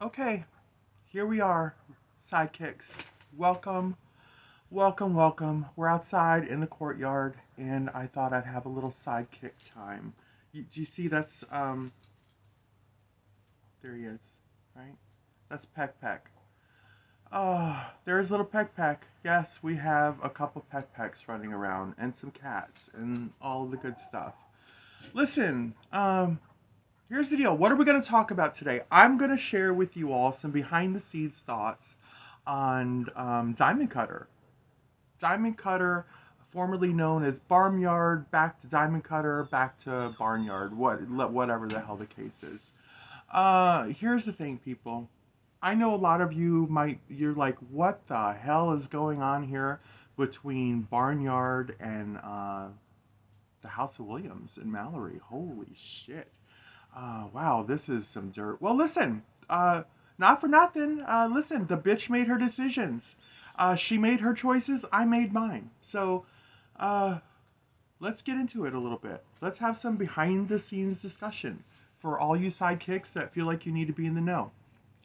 Okay, here we are, sidekicks. Welcome, welcome, welcome. We're outside in the courtyard, and I thought I'd have a little sidekick time. Do you see there he is, right? That's Peck Peck. Oh, there's little Peck Peck. Yes, we have a couple Peck Pecks running around, and some cats, and all the good stuff. Listen, here's the deal. What are we going to talk about today? I'm going to share with you all some behind the scenes thoughts on Diamond Cutter. Diamond Cutter, formerly known as Barnyard, back to Diamond Cutter, back to Barnyard, whatever the hell the case is. Here's the thing, people. I know a lot of you you're like, what the hell is going on here between Barnyard and the House of Williams and Mallory? Holy shit. Wow, this is some dirt. Well, listen, not for nothing. Listen, the bitch made her decisions. She made her choices. I made mine. So, uh, let's get into it a little bit. Let's have some behind the scenes discussion for all you sidekicks that feel like you need to be in the know.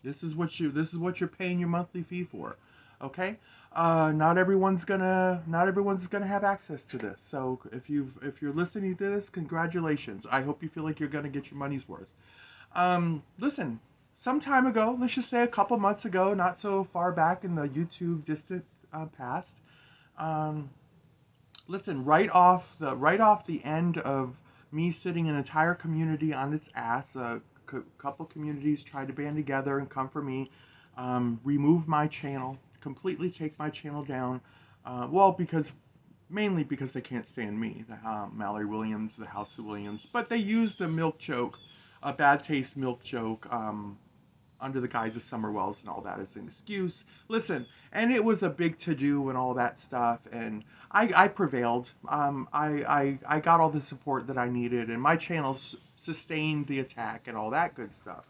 This is what you're paying your monthly fee for. Okay? Not everyone's gonna have access to this. So if you're listening to this, congratulations. I hope you feel like you're gonna get your money's worth. Listen, some time ago, let's just say a couple months ago, not so far back in the YouTube distant past. Um, Listen, right off the end of me sitting an entire community on its ass, a couple communities tried to band together and come for me, remove my channel, completely take my channel down. Well, because mainly because they can't stand me, the Mallory Williams, the House of Williams, but they used the milk joke, a bad taste milk joke, under the guise of Summer Wells and all that as an excuse. Listen, and it was a big to do and all that stuff, and I prevailed. I got all the support that I needed, and my channel sustained the attack and all that good stuff.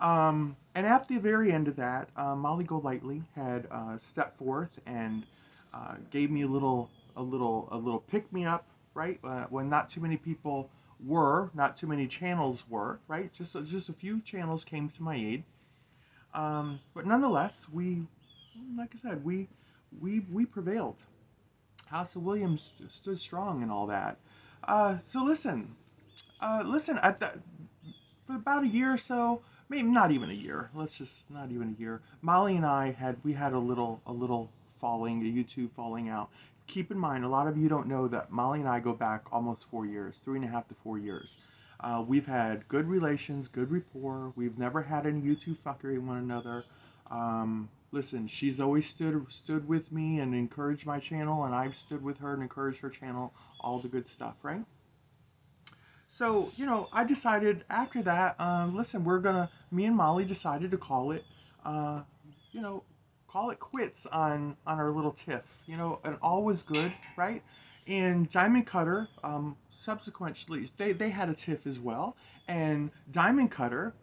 And at the very end of that, Molly Golightly had stepped forth and gave me a little pick me up, right? When not too many people not too many channels were, right? Just a few channels came to my aid. But nonetheless, like I said, we prevailed. House of Williams stood strong and all that. So listen. For about a year or so, maybe not even a year. Let's just not even a year. Molly and I had a little falling, a YouTube falling out. Keep in mind, a lot of you don't know that Molly and I go back almost 4 years, 3.5 to 4 years. We've had good relations, good rapport. We've never had any YouTube fuckery with one another. Listen, she's always stood with me and encouraged my channel, and I've stood with her and encouraged her channel. All the good stuff, right? So, I decided after that, listen, me and Molly decided to uh, you know, call it quits on our little tiff, and all was good, right? And Diamond Cutter, subsequently, they had a tiff as well, and Diamond Cutter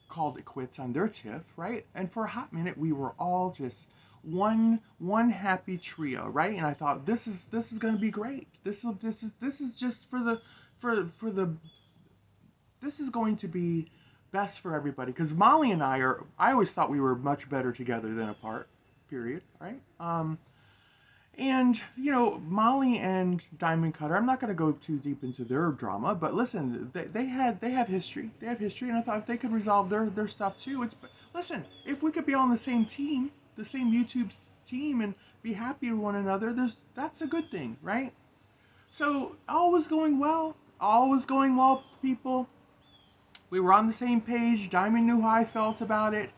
called it quits on their tiff, right? And for a hot minute, we were all just one happy trio, right? And I thought this is going to be great. This is just for the this is going to be best for everybody because Molly and I always thought we were much better together than apart. Period. Right. And Molly and Diamond Cutter. I'm not going to go too deep into their drama, but listen, they have history. They have history, and I thought if they could resolve their stuff too, listen. If we could be on the same team, the same YouTube team, and be happy with one another, that's a good thing, right? So all was going well. All was going well, people. We were on the same page. Diamond knew how I felt about it.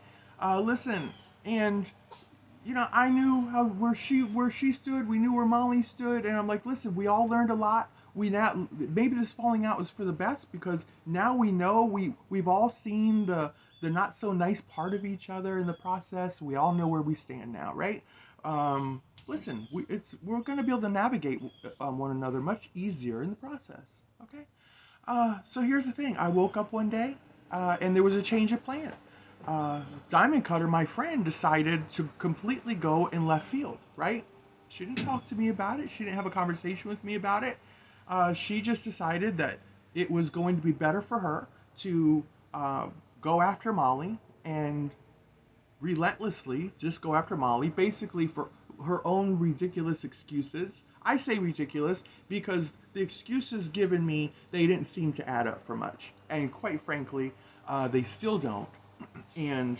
Listen, and I knew where she stood. We knew where Molly stood, and I'm like, listen, we all learned a lot. We now maybe this falling out was for the best because now we know we've all seen the not so nice part of each other in the process. We all know where we stand now, right? Listen, we're going to be able to navigate one another much easier in the process. Okay. So here's the thing. I woke up one day, and there was a change of plan. Diamond Cutter, my friend, decided to completely go in left field, right? She didn't talk to me about it. She didn't have a conversation with me about it. She just decided that it was going to be better for her to go after Molly and relentlessly just go after Molly, basically for her own ridiculous excuses. I say ridiculous because the excuses given me, they didn't seem to add up for much. And quite frankly, they still don't. And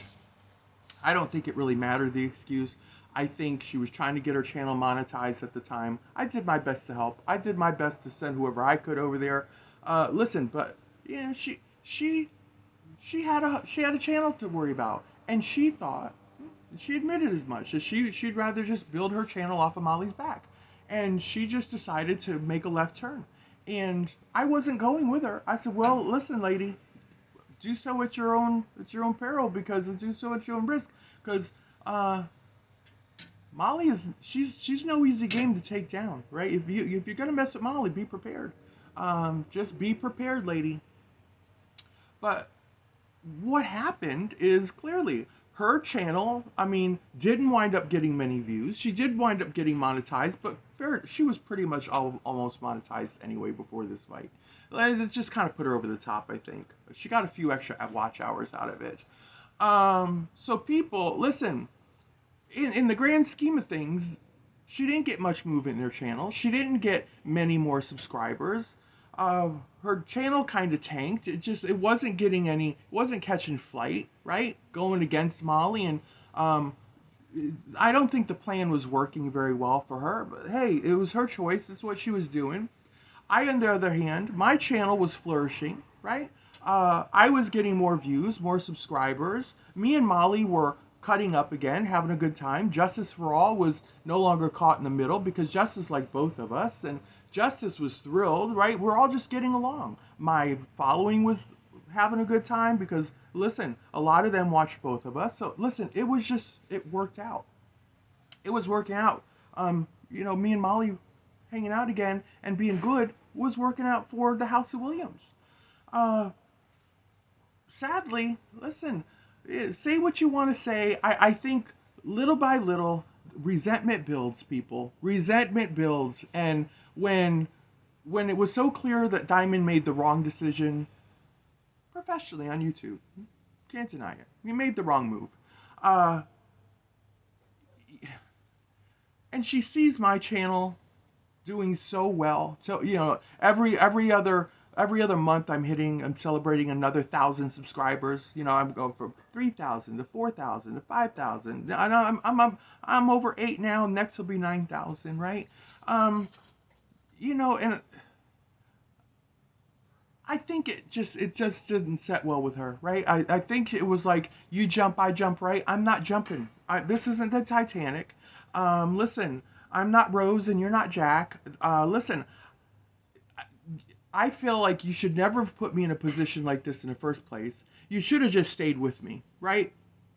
I don't think it really mattered, the excuse. I think she was trying to get her channel monetized at the time. I did my best to help. I did my best to send whoever I could over there. Listen, but you know, she had a channel to worry about, and she admitted as much that she'd rather just build her channel off of Molly's back, and she just decided to make a left turn, and I wasn't going with her. I said, well, listen, lady, do so at your own peril, because do so at your own risk, because Molly she's no easy game to take down, right? If you're gonna mess with Molly, be prepared. Just be prepared, lady. But what happened is clearly her channel, I mean, didn't wind up getting many views. She did wind up getting monetized, but she was pretty much almost monetized anyway before this fight. It just kind of put her over the top, I think. She got a few extra watch hours out of it. So people, listen, in the grand scheme of things, she didn't get much movement in her channel. She didn't get many more subscribers. Her channel kind of tanked. It wasn't getting wasn't catching flight, right? Going against Molly, and I don't think the plan was working very well for her. But hey, it was her choice. It's what she was doing. On the other hand, my channel was flourishing, right? I was getting more views, more subscribers. Me and Molly were cutting up again, having a good time. Justice for All was no longer caught in the middle because Justice liked both of us, and Justice was thrilled, right? We're all just getting along. My following was having a good time because, listen, a lot of them watched both of us. So, listen, it worked out. It was working out. Me and Molly hanging out again and being good was working out for the House of Williams. Sadly, listen, say what you want to say. I think little by little, resentment builds, people. Resentment builds. And when it was so clear that Diamond made the wrong decision, professionally on YouTube, can't deny it. He made the wrong move. And she sees my channel doing so well. So, every other month I'm celebrating another 1,000 subscribers. I'm going from 3,000 to 4,000 to 5,000. I'm over 8 now. Next will be 9,000, right? And I think it just didn't set well with her, right? I think it was like, you jump, I jump, right? I'm not jumping. This isn't the Titanic. Listen, I'm not Rose and you're not Jack. Listen, I feel like you should never have put me in a position like this in the first place. You should have just stayed with me, right?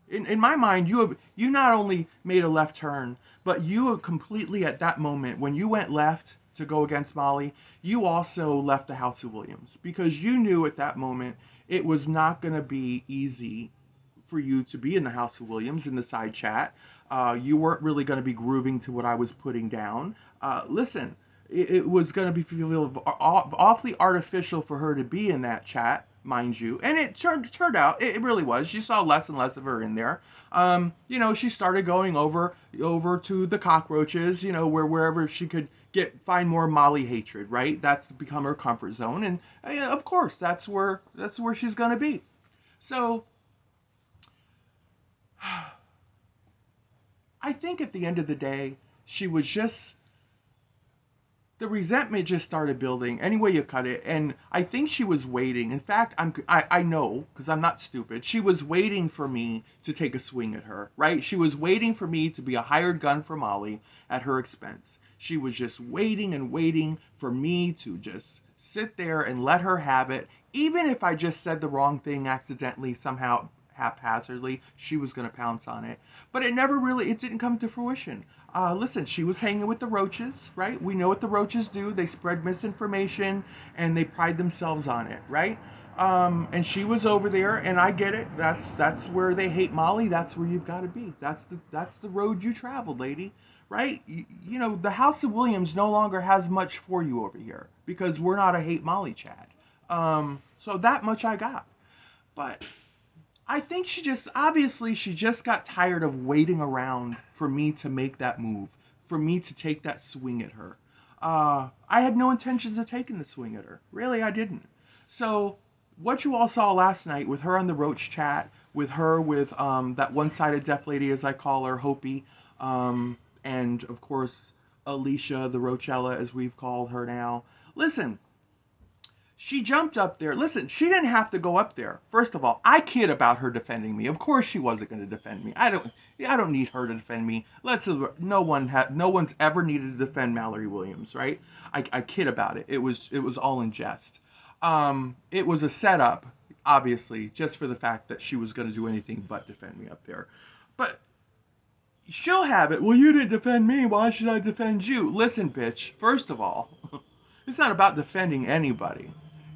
In my mind, you not only made a left turn, but you completely, at that moment, when you went left to go against Molly, you also left the House of Williams, because you knew at that moment it was not going to be easy for you to be in the House of Williams in the side chat. You weren't really going to be grooving to what I was putting down. Listen, it was going to be feel awfully artificial for her to be in that chat, mind you. And it turned out, it really was. You saw less and less of her in there. She started going over to the cockroaches, wherever she could find more Molly hatred, right? That's become her comfort zone. And of course, that's where she's going to be. So I think at the end of the day, she was just, the resentment just started building any way you cut it. And I think she was waiting. In fact, I know, because I'm not stupid, she was waiting for me to take a swing at her, right? She was waiting for me to be a hired gun for Molly at her expense. She was just waiting and waiting for me to just sit there and let her have it. Even if I just said the wrong thing accidentally, somehow haphazardly, she was going to pounce on it. But it didn't come to fruition. Listen, she was hanging with the roaches, right? We know what the roaches do. They spread misinformation and they pride themselves on it, right? And she was over there, and I get it. That's where they hate Molly. That's where you've got to be. That's the road you traveled, lady, right? The House of Williams no longer has much for you over here because we're not a hate Molly chat. So that much I got. But I think obviously, she just got tired of waiting around for me to make that move, for me to take that swing at her. I had no intentions of taking the swing at her. Really, I didn't. So, what you all saw last night with her on the Roach chat, with her with that one-sided deaf lady, as I call her, Hopi, and of course, Alicia, the Roachella, as we've called her now. Listen, she jumped up there. Listen, she didn't have to go up there. First of all, I kid about her defending me. Of course, she wasn't going to defend me. I don't need her to defend me. No one's ever needed to defend Mallory Williams, right? I kid about it. It was all in jest. It was a setup, obviously, just for the fact that she was going to do anything but defend me up there. But she'll have it. Well, you didn't defend me. Why should I defend you? Listen, bitch. First of all, it's not about defending anybody.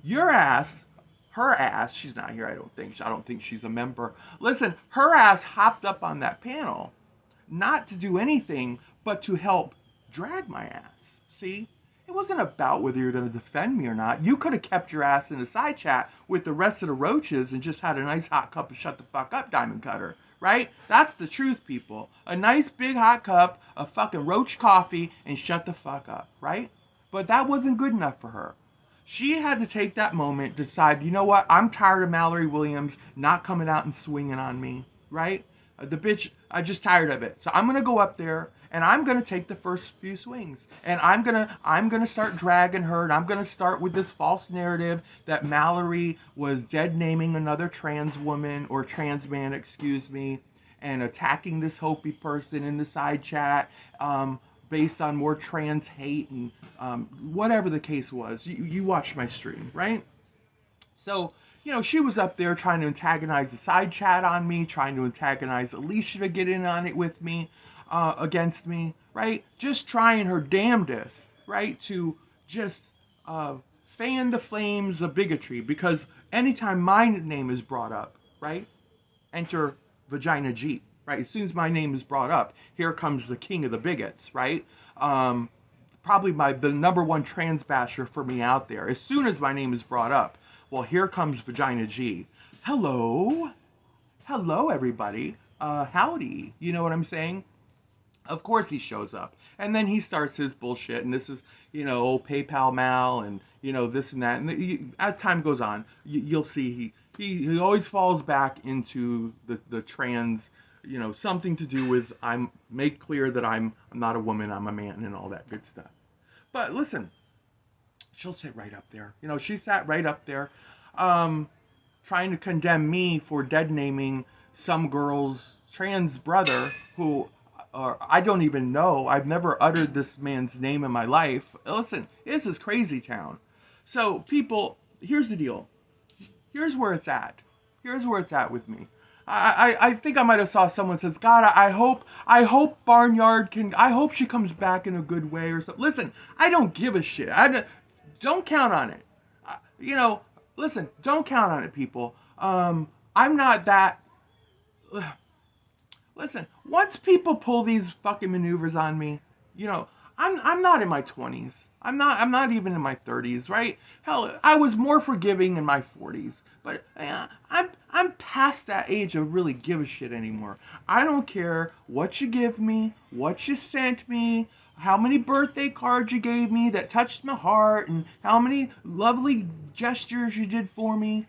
Your ass, her ass, she's not here, I don't think. I don't think she's a member. Listen, her ass hopped up on that panel, not to do anything, but to help drag my ass. See? It wasn't about whether you're going to defend me or not. You could have kept your ass in the side chat with the rest of the roaches and just had a nice hot cup of shut the fuck up, Diamond Cutter. Right? That's the truth, people. A nice big hot cup of fucking roach coffee and shut the fuck up. Right? But that wasn't good enough for her. She had to take that moment, decide, you know what, I'm tired of Mallory Williams not coming out and swinging on me, right? The bitch, I'm just tired of it. So I'm going to go up there, and I'm going to take the first few swings. And I'm going to start dragging her, and I'm going to start with this false narrative that Mallory was dead-naming another trans woman, or trans man, excuse me, and attacking this Hopi person in the side chat, based on more trans hate and whatever the case was. You watched my stream, right? So, she was up there trying to antagonize the side chat on me, trying to antagonize Alicia to get in on it with me, against me, right? Just trying her damnedest, right, to just fan the flames of bigotry. Because anytime my name is brought up, right, enter Vagina G. Right, as soon as my name is brought up, here comes the king of the bigots, right? Probably the number one trans basher for me out there. As soon as my name is brought up, well, here comes Vagina G. Hello, everybody. Howdy. You know what I'm saying? Of course he shows up, and then he starts his bullshit, and this is, PayPal Mal, and this and that, and as time goes on, you'll see he always falls back into the trans. Something to do with make clear that I'm not a woman, I'm a man, and all that good stuff. But listen, she'll sit right up there. She sat right up there, trying to condemn me for dead naming some girl's trans brother who, I don't even know. I've never uttered this man's name in my life. Listen, this is crazy town. So people, here's the deal. Here's where it's at. Here's where it's at with me. I think I might have saw someone says, God, I hope Barnyard I hope she comes back in a good way or something. Listen, I don't give a shit. Don't count on it. Listen, don't count on it, people. I'm not that. Listen, once people pull these fucking maneuvers on me, I'm not in my 20s. I'm not even in my 30s, right? Hell, I was more forgiving in my 40s. But I'm past that age of really give a shit anymore. I don't care what you give me, what you sent me, how many birthday cards you gave me that touched my heart, and how many lovely gestures you did for me.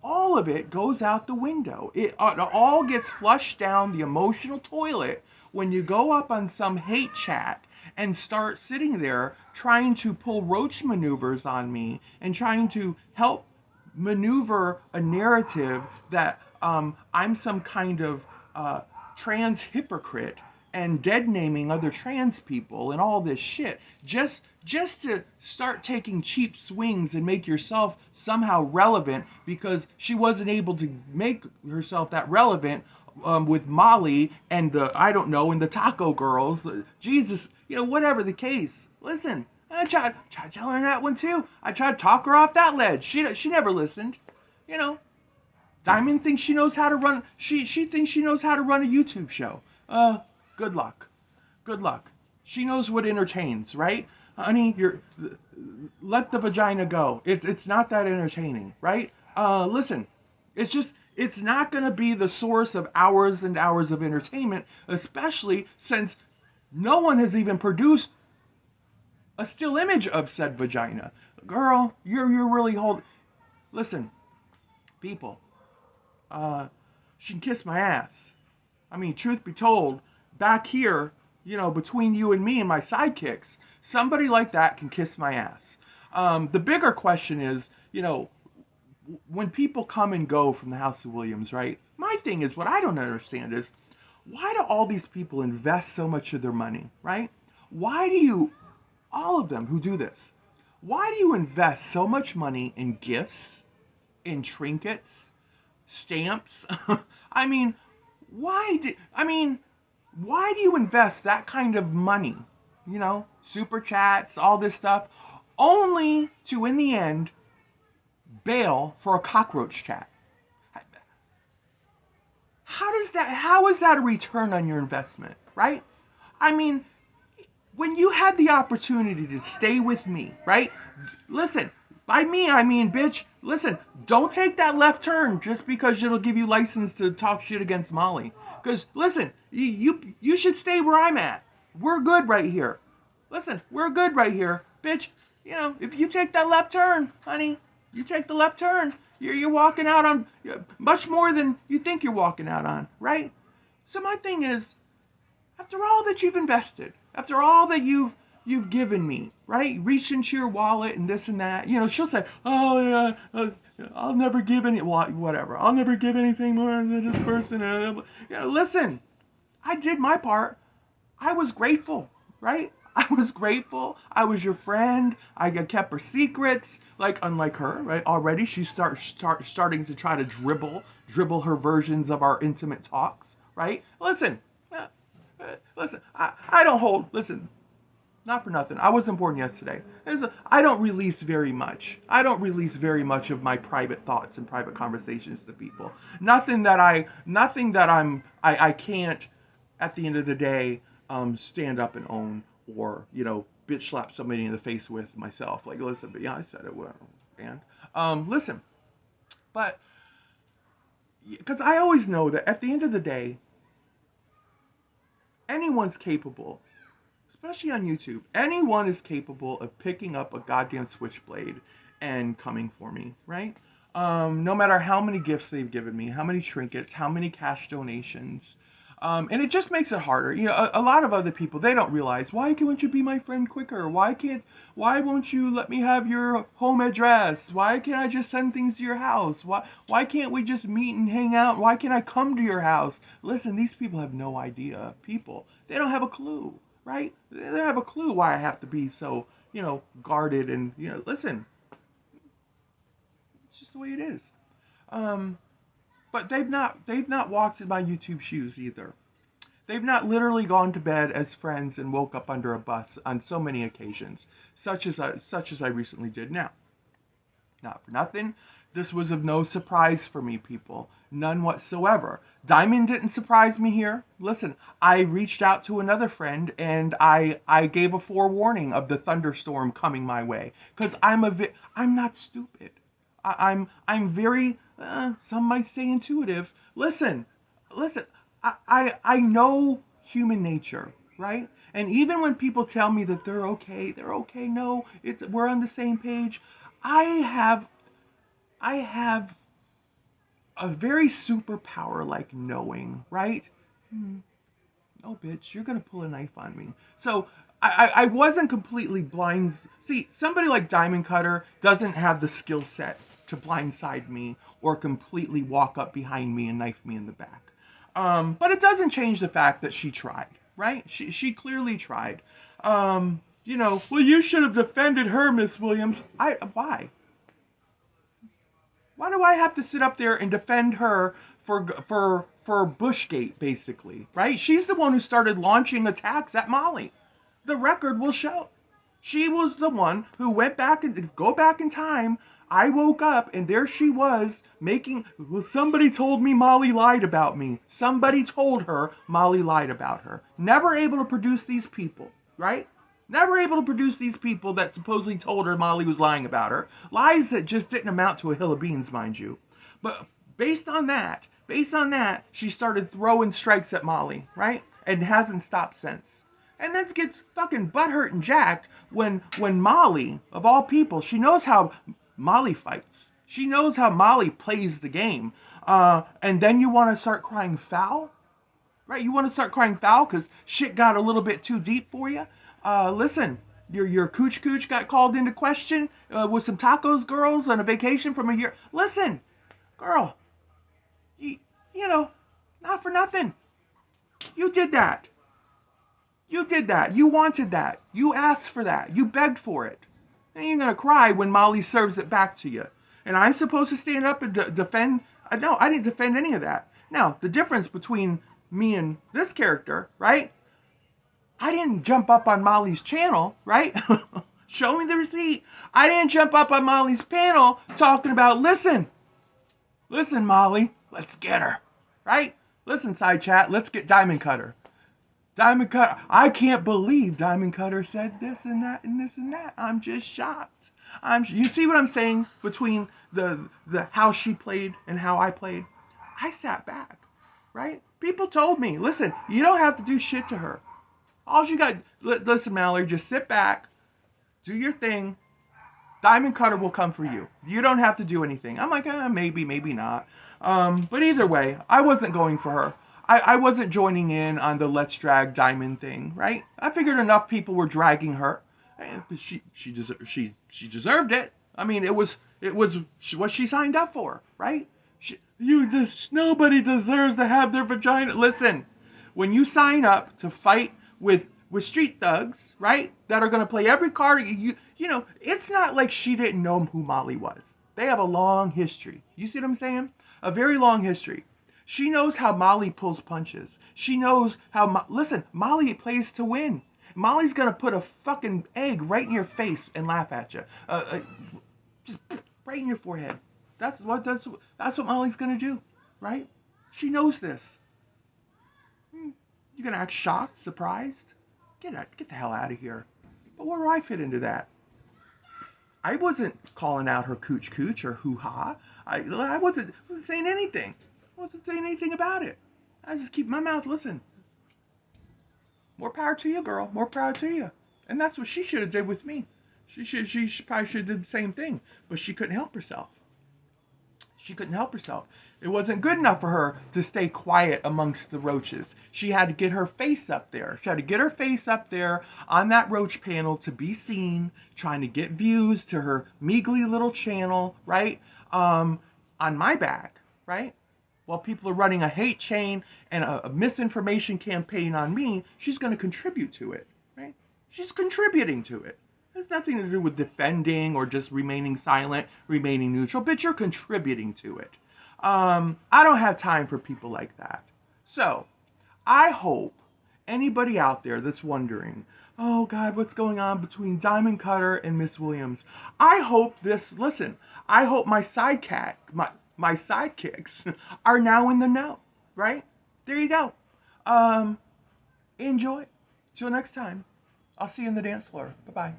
All of it goes out the window. It all gets flushed down the emotional toilet when you go up on some hate chat and start sitting there trying to pull roach maneuvers on me and trying to help maneuver a narrative that I'm some kind of trans hypocrite and dead naming other trans people and all this shit just to start taking cheap swings and make yourself somehow relevant, because she wasn't able to make herself that relevant with Molly and and the Taco Girls. Jesus, whatever the case. Listen, I tried telling her that one too. I tried to talk her off that ledge. She never listened. Diamond thinks she knows how to run. She thinks she knows how to run a YouTube show. Good luck. Good luck. She knows what entertains, right? Honey, let the vagina go. It's not that entertaining, right? Listen, it's It's not going to be the source of hours and hours of entertainment, especially since no one has even produced a still image of said vagina. Girl, you're really holding. Listen, people, she can kiss my ass. I mean, truth be told, back here, between you and me and my sidekicks, somebody like that can kiss my ass. The bigger question is, when people come and go from the House of Williams, right? My thing is, what I don't understand is, why do all these people invest so much of their money, right? Why do you, all of them who do this, why do you invest so much money in gifts, in trinkets, stamps? I mean, why do you invest that kind of money? Super chats, all this stuff, only to, in the end, bail for a cockroach chat. How is that a return on your investment, right? I mean, when you had the opportunity to stay with me, right? Listen, by me, I mean, bitch, listen, don't take that left turn just because it'll give you license to talk shit against Molly. Because, listen, you should stay where I'm at. We're good right here. Listen, we're good right here. Bitch, if you take that left turn, honey, you take the left turn, you're walking out on much more than you think you're walking out on, right? So my thing is, after all that you've invested, after all that you've given me, right? Reach into your wallet and this and that. She'll say, oh, I'll never give whatever. I'll never give anything more to this person. Listen, I did my part. I was grateful, right? I was grateful. I was your friend. I kept her secrets, unlike her, right? Already she's starting to try to dribble her versions of our intimate talks, right? Listen, I don't hold, listen, not for nothing. I wasn't born yesterday. I don't release very much. I don't release very much of my private thoughts and private conversations to people. Nothing that I can't, at the end of the day, stand up and own, or, bitch slap somebody in the face with myself. Listen, but yeah, I said it, well, and, listen, but, because I always know that at the end of the day, anyone's capable, especially on YouTube, anyone is capable of picking up a goddamn switchblade and coming for me, right? No matter how many gifts they've given me, how many trinkets, how many cash donations. And it just makes it harder. A lot of other people, they don't realize, why can't you be my friend quicker? Why won't you let me have your home address? Why can't I just send things to your house? Why can't we just meet and hang out? Why can't I come to your house? Listen, these people have no idea. They don't have a clue, right? They don't have a clue why I have to be so, guarded and, listen, it's just the way it is. But they've not walked in my YouTube shoes either. They've not literally gone to bed as friends and woke up under a bus on so many occasions, such as I recently did now. Not for nothing, this was of no surprise for me, people. None whatsoever. Diamond didn't surprise me here. Listen, I reached out to another friend and I gave a forewarning of the thunderstorm coming my way, because I'm not stupid. I'm very, some might say intuitive. Listen, I know human nature, right? And even when people tell me that they're okay, no, we're on the same page. I have a very superpower like knowing, right? No, bitch, you're gonna pull a knife on me. So I wasn't completely blind. See, somebody like Diamond Cutter doesn't have the skill set to blindside me or completely walk up behind me and knife me in the back. But it doesn't change the fact that she tried, right? She clearly tried. Well, you should have defended her, Miss Williams. Why? Why do I have to sit up there and defend her for Bushgate, basically, right? She's the one who started launching attacks at Molly. The record will show. She was the one who went back and go back in time. I woke up and there she was somebody told me Molly lied about me. Somebody told her Molly lied about her. Never able to produce these people, right? Never able to produce these people that supposedly told her Molly was lying about her. Lies that just didn't amount to a hill of beans, mind you. But based on that, she started throwing strikes at Molly, right? And hasn't stopped since. And then gets fucking butthurt and jacked when Molly, of all people, she knows how Molly fights. She knows how Molly plays the game. And then you want to start crying foul? Right? You want to start crying foul because shit got a little bit too deep for you? Listen, your cooch got called into question with some tacos girls on a vacation from a year. Listen, girl, you know, not for nothing. You did that. You did that. You wanted that. You asked for that. You begged for it. And you're going to cry when Molly serves it back to you. And I'm supposed to stand up and defend? No, I didn't defend any of that. Now, the difference between me and this character, right? I didn't jump up on Molly's channel, right? Show me the receipt. I didn't jump up on Molly's panel talking about, listen, Molly, let's get her, right? Listen, side chat, let's get Diamond Cutter. Diamond Cutter, I can't believe Diamond Cutter said this and that and this and that. I'm just shocked. You see what I'm saying between the how she played and how I played? I sat back, right? People told me, listen, you don't have to do shit to her. All you got, listen, Mallory, just sit back, do your thing. Diamond Cutter will come for you. You don't have to do anything. I'm like, maybe not. But either way, I wasn't going for her. I wasn't joining in on the let's drag Diamond thing, right? I figured enough people were dragging her. She deserved it. I mean, it was what she signed up for, right? Nobody deserves to have their vagina. Listen, when you sign up to fight with street thugs, right, that are going to play every card, you know, it's not like she didn't know who Molly was. They have a long history. You see what I'm saying? A very long history. She knows how Molly pulls punches. She knows how, listen, Molly plays to win. Molly's going to put a fucking egg right in your face and laugh at you. Just right in your forehead. That's what Molly's going to do, right? She knows this. You're going to act shocked, surprised? Get the hell out of here. But where do I fit into that? I wasn't calling out her cooch or hoo-ha. I wasn't saying anything. I wasn't saying anything about it. I just keep my mouth, listen. More power to you, girl. More power to you. And that's what she should have did with me. She probably should have did the same thing. But she couldn't help herself. She couldn't help herself. It wasn't good enough for her to stay quiet amongst the roaches. She had to get her face up there. She had to get her face up there on that roach panel to be seen, trying to get views to her meagerly little channel, right? On my back, right? While people are running a hate chain and a misinformation campaign on me, she's going to contribute to it, right? She's contributing to it. It has nothing to do with defending or just remaining silent, remaining neutral, but you're contributing to it. I don't have time for people like that. So, I hope anybody out there that's wondering, oh God, what's going on between Diamond Cutter and Miss Williams? I hope my my sidekicks are now in the know, right? There you go. Enjoy. Till next time. I'll see you in the dance floor. Bye-bye.